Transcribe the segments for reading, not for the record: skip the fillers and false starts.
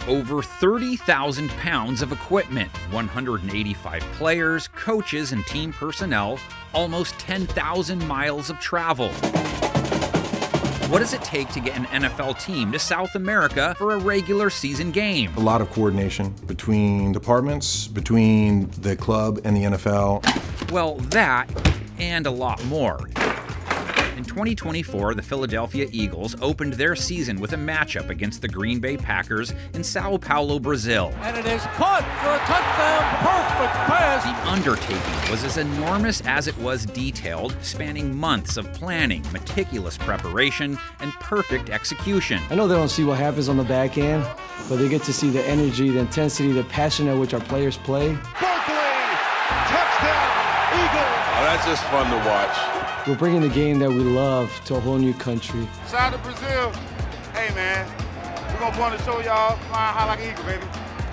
Over 30,000 pounds of equipment, 185 players, coaches, and team personnel, almost 10,000 miles of travel. What does it take to get an NFL team to South America for a regular season game? A lot of coordination between departments, between the club and the NFL. Well, that and a lot more. In 2024, the Philadelphia Eagles opened their season with a matchup against the Green Bay Packers in Sao Paulo, Brazil. And it is caught for a touchdown, perfect pass. The undertaking was as enormous as it was detailed, spanning months of planning, meticulous preparation, and perfect execution. I know they don't see what happens on the back end, but they get to see the energy, the intensity, the passion at which our players play. Barkley, touchdown, Eagles. Oh, that's just fun to watch. We're bringing the game that we love to a whole new country. Shout out to Brazil. Hey, man, we're going to want to show y'all flying high like an eagle, baby.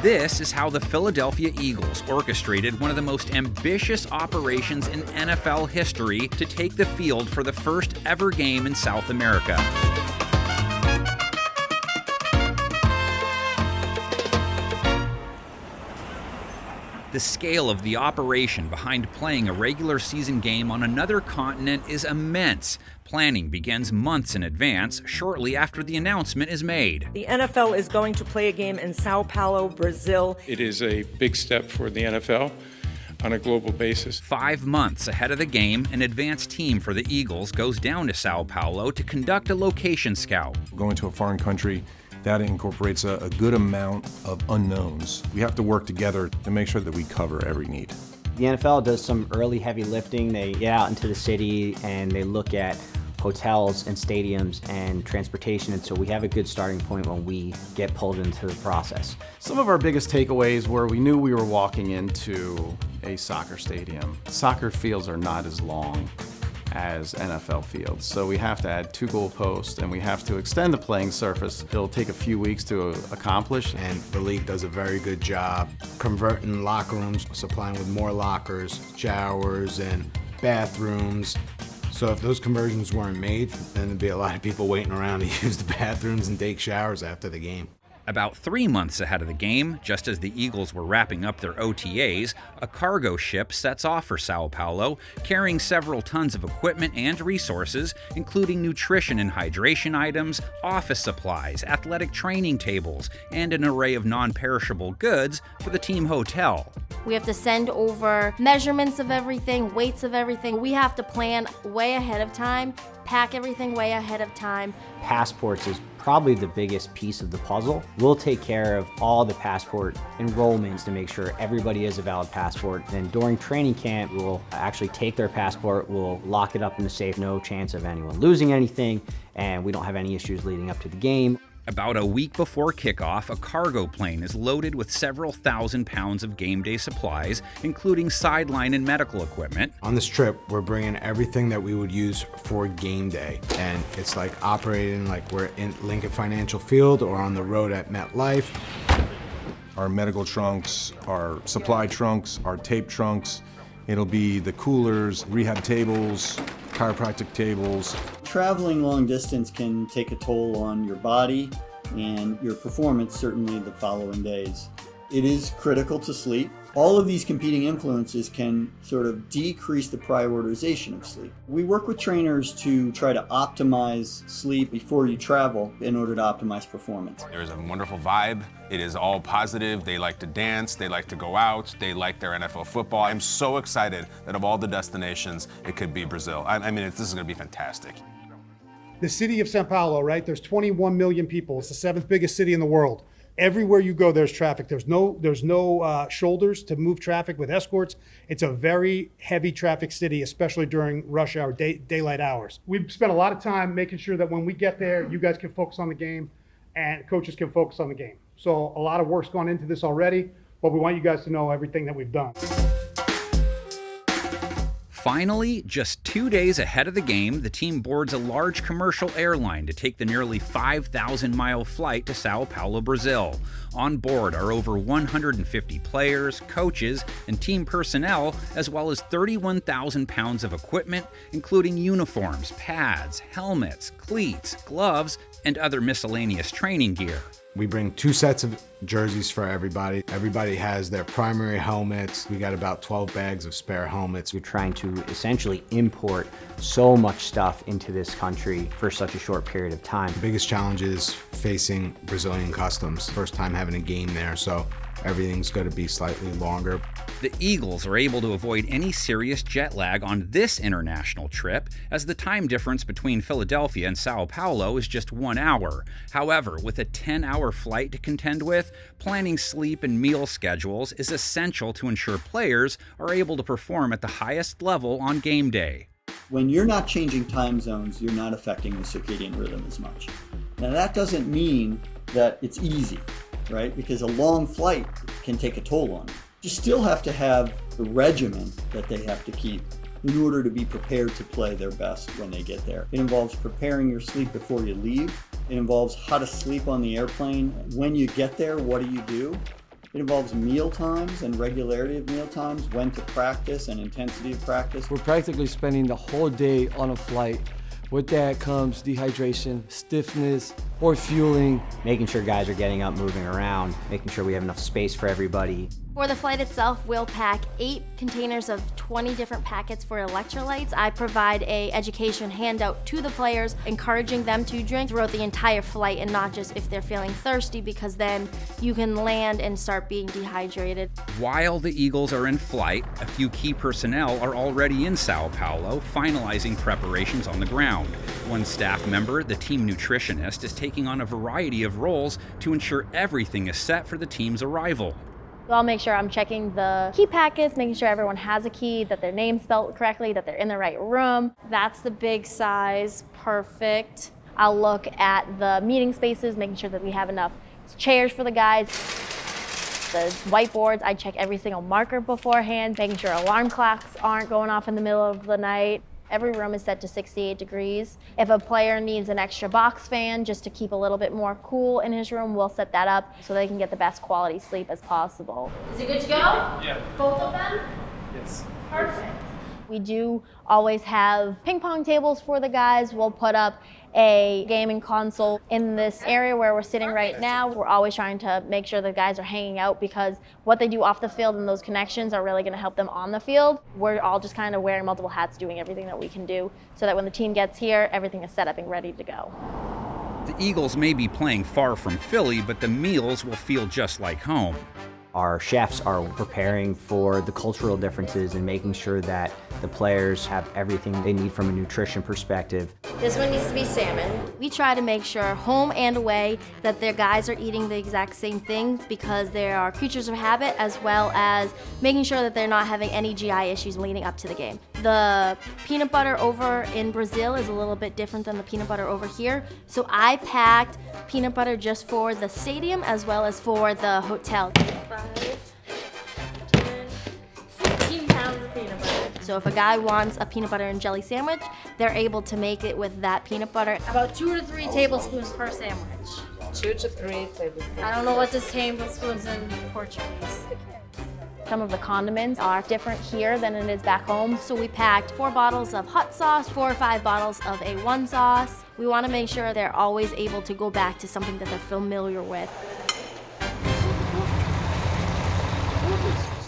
This is how the Philadelphia Eagles orchestrated one of the most ambitious operations in NFL history to take the field for the first ever game in South America. The scale of the operation behind playing a regular season game on another continent is immense. Planning begins months in advance, shortly after the announcement is made. The NFL is going to play a game in Sao Paulo, Brazil. It is a big step for the NFL on a global basis. 5 months ahead of the game, an advanced team for the Eagles goes down to Sao Paulo to conduct a location scout. Going to a foreign country, that incorporates a good amount of unknowns. We have to work together to make sure that we cover every need. The NFL does some early heavy lifting. They get out into the city and they look at hotels and stadiums and transportation, and so we have a good starting point when we get pulled into the process. Some of our biggest takeaways were we knew we were walking into a soccer stadium. Soccer fields are not as long as NFL fields, so we have to add 2 goalposts and we have to extend the playing surface. It'll take a few weeks to accomplish. And the league does a very good job converting locker rooms, supplying with more lockers, showers, and bathrooms. So if those conversions weren't made, then there'd be a lot of people waiting around to use the bathrooms and take showers after the game. About 3 months ahead of the game, just as the Eagles were wrapping up their OTAs, a cargo ship sets off for Sao Paulo, carrying several tons of equipment and resources, including nutrition and hydration items, office supplies, athletic training tables, and an array of non-perishable goods for the team hotel. We have to send over measurements of everything, weights of everything. We have to plan way ahead of time, pack everything way ahead of time. Passports is probably the biggest piece of the puzzle. We'll take care of all the passport enrollments to make sure everybody has a valid passport. Then during training camp, we'll actually take their passport, we'll lock it up in the safe, no chance of anyone losing anything, and we don't have any issues leading up to the game. About a week before kickoff, a cargo plane is loaded with several thousand pounds of game day supplies, including sideline and medical equipment. On this trip, we're bringing everything that we would use for game day. And it's like operating like we're in Lincoln Financial Field or on the road at MetLife. Our medical trunks, our supply trunks, our tape trunks. It'll be the coolers, rehab tables, chiropractic tables. Traveling long distance can take a toll on your body and your performance, certainly the following days. It is critical to sleep. All of these competing influences can sort of decrease the prioritization of sleep. We work with trainers to try to optimize sleep before you travel in order to optimize performance. There's a wonderful vibe. It is all positive. They like to dance. They like to go out. They like their NFL football. I'm so excited that of all the destinations, it could be Brazil. I mean, this is going to be fantastic. The city of Sao Paulo, right? There's 21 million people. It's the 7th biggest city in the world. Everywhere you go, there's traffic. There's no shoulders to move traffic with escorts. It's a very heavy traffic city, especially during rush hour, daylight hours. We've spent a lot of time making sure that when we get there, you guys can focus on the game and coaches can focus on the game. So a lot of work's gone into this already, but we want you guys to know everything that we've done. Finally, just 2 days ahead of the game, the team boards a large commercial airline to take the nearly 5,000-mile flight to Sao Paulo, Brazil. On board are over 150 players, coaches, and team personnel, as well as 31,000 pounds of equipment, including uniforms, pads, helmets, cleats, gloves, and other miscellaneous training gear. We bring 2 sets of jerseys for everybody. Everybody has their primary helmets. We got about 12 bags of spare helmets. We're trying to essentially import so much stuff into this country for such a short period of time. The biggest challenge is facing Brazilian customs. First time having a game there, so everything's going to be slightly longer. The Eagles are able to avoid any serious jet lag on this international trip, as the time difference between Philadelphia and Sao Paulo is just 1 hour. However, with a 10-hour flight to contend with, planning sleep and meal schedules is essential to ensure players are able to perform at the highest level on game day. When you're not changing time zones, you're not affecting the circadian rhythm as much. Now that doesn't mean that it's easy, right? Because a long flight can take a toll on you. You still have to have the regimen that they have to keep in order to be prepared to play their best when they get there. It involves preparing your sleep before you leave. It involves how to sleep on the airplane. When you get there, what do? It involves meal times and regularity of meal times, when to practice and intensity of practice. We're practically spending the whole day on a flight. With that comes dehydration, stiffness, or fueling. Making sure guys are getting up, moving around, making sure we have enough space for everybody. For the flight itself, we'll pack 8 containers of 20 different packets for electrolytes. I provide a education handout to the players, encouraging them to drink throughout the entire flight and not just if they're feeling thirsty, because then you can land and start being dehydrated. While the Eagles are in flight, a few key personnel are already in Sao Paulo, finalizing preparations on the ground. One staff member, the team nutritionist, is taking on a variety of roles to ensure everything is set for the team's arrival. I'll make sure I'm checking the key packets, making sure everyone has a key, that their name's spelled correctly, that they're in the right room. That's the big size, perfect. I'll look at the meeting spaces, making sure that we have enough chairs for the guys. The whiteboards, I check every single marker beforehand, making sure alarm clocks aren't going off in the middle of the night. Every room is set to 68 degrees. If a player needs an extra box fan just to keep a little bit more cool in his room, we'll set that up so they can get the best quality sleep as possible. Is it good to go? Yeah. Both of them? Yes. Perfect. We do always have ping pong tables for the guys. We'll put up a gaming console in this area where we're sitting right now. We're always trying to make sure the guys are hanging out, because what they do off the field and those connections are really going to help them on the field. We're all just kind of wearing multiple hats, doing everything that we can do so that when the team gets here, everything is set up and ready to go. The Eagles may be playing far from Philly, but the meals will feel just like home. Our chefs are preparing for the cultural differences and making sure that the players have everything they need from a nutrition perspective. This one needs to be salmon. We try to make sure, home and away, that their guys are eating the exact same thing, because they are creatures of habit, as well as making sure that they're not having any GI issues leading up to the game. The peanut butter over in Brazil is a little bit different than the peanut butter over here, so I packed peanut butter just for the stadium as well as for the hotel. 5, 10, 15 pounds of peanut butter. So if a guy wants a peanut butter and jelly sandwich, they're able to make it with that peanut butter. About 2 to 3 tablespoons per sandwich. 2 to 3 tablespoons. I don't know what this tablespoons in Portuguese. Some of the condiments are different here than it is back home. So we packed 4 bottles of hot sauce, 4 or 5 bottles of A1 sauce. We want to make sure they're always able to go back to something that they're familiar with.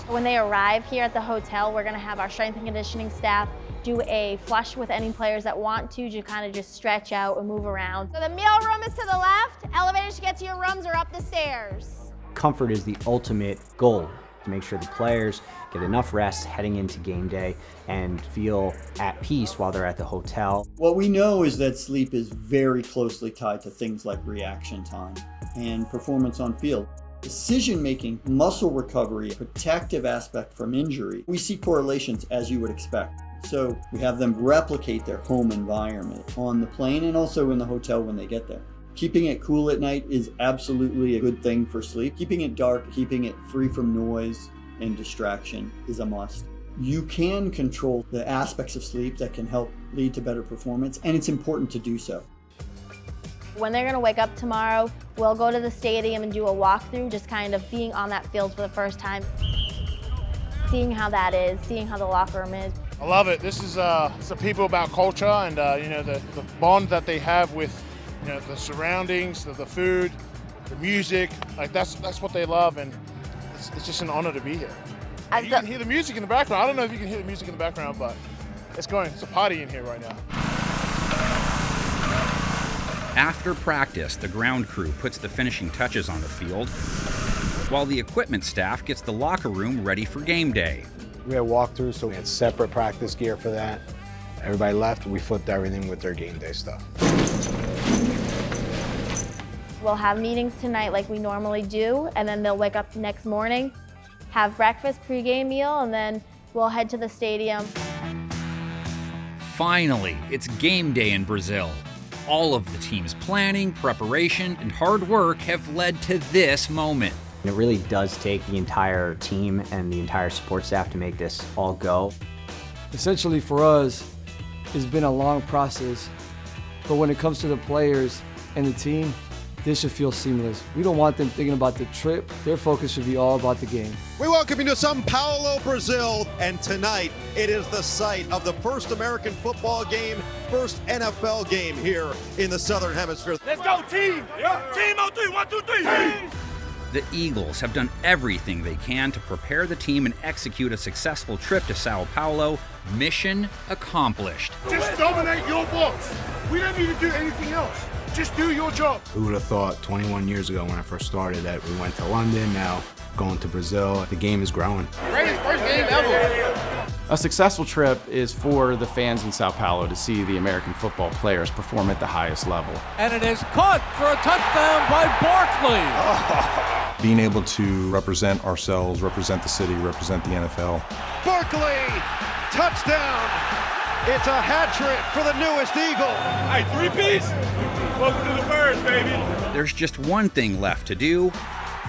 When they arrive here at the hotel, we're going to have our strength and conditioning staff do a flush with any players that want to kind of just stretch out and move around. So the meal room is to the left, elevators to get to your rooms are up the stairs. Comfort is the ultimate goal, to make sure the players get enough rest heading into game day and feel at peace while they're at the hotel. What we know is that sleep is very closely tied to things like reaction time and performance on field. Decision-making, muscle recovery, protective aspect from injury, we see correlations as you would expect. So we have them replicate their home environment on the plane and also in the hotel when they get there. Keeping it cool at night is absolutely a good thing for sleep. Keeping it dark, keeping it free from noise and distraction is a must. You can control the aspects of sleep that can help lead to better performance, and it's important to do so. When they're going to wake up tomorrow, we'll go to the stadium and do a walkthrough, just kind of being on that field for the first time, seeing how that is, seeing how the locker room is. I love it. This is it's a people about culture and the bond that they have with the surroundings, the food, the music, like that's what they love, and it's just an honor to be here. You can hear the music in the background. I don't know if you can hear the music in the background, but it's a party in here right now. After practice, the ground crew puts the finishing touches on the field, while the equipment staff gets the locker room ready for game day. We had walkthroughs, so we had separate practice gear for that. Everybody left, we flipped everything with their game day stuff. We'll have meetings tonight like we normally do, and then they'll wake up the next morning, have breakfast, pregame meal, and then we'll head to the stadium. Finally, it's game day in Brazil. All of the team's planning, preparation, and hard work have led to this moment. It really does take the entire team and the entire support staff to make this all go. Essentially for us, it's been a long process, but when it comes to the players and the team, this should feel seamless. We don't want them thinking about the trip. Their focus should be all about the game. We welcome you to São Paulo, Brazil, and tonight it is the site of the first American football game, first NFL game here in the Southern Hemisphere. Let's go, team! Yeah. Team on 3, 1, 2, 3. Team. The Eagles have done everything they can to prepare the team and execute a successful trip to Sao Paulo. Mission accomplished. Just dominate your box. We don't need to do anything else. Just do your job. Who would have thought 21 years ago when I first started that we went to London, now going to Brazil. The game is growing. Greatest first game ever. A successful trip is for the fans in Sao Paulo to see the American football players perform at the highest level. And it is caught for a touchdown by Barkley. Being able to represent ourselves, represent the city, represent the NFL. Barkley, touchdown. It's a hat trick for the newest Eagle. Hey, 3-piece. Welcome to the Birds, baby. There's just one thing left to do: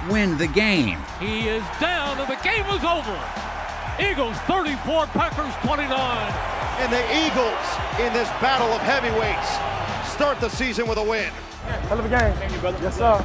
win the game. He is down and the game is over. Eagles 34, Packers 29. And the Eagles, in this battle of heavyweights, start the season with a win. Hell of a game. Thank you, brother. Yes, sir.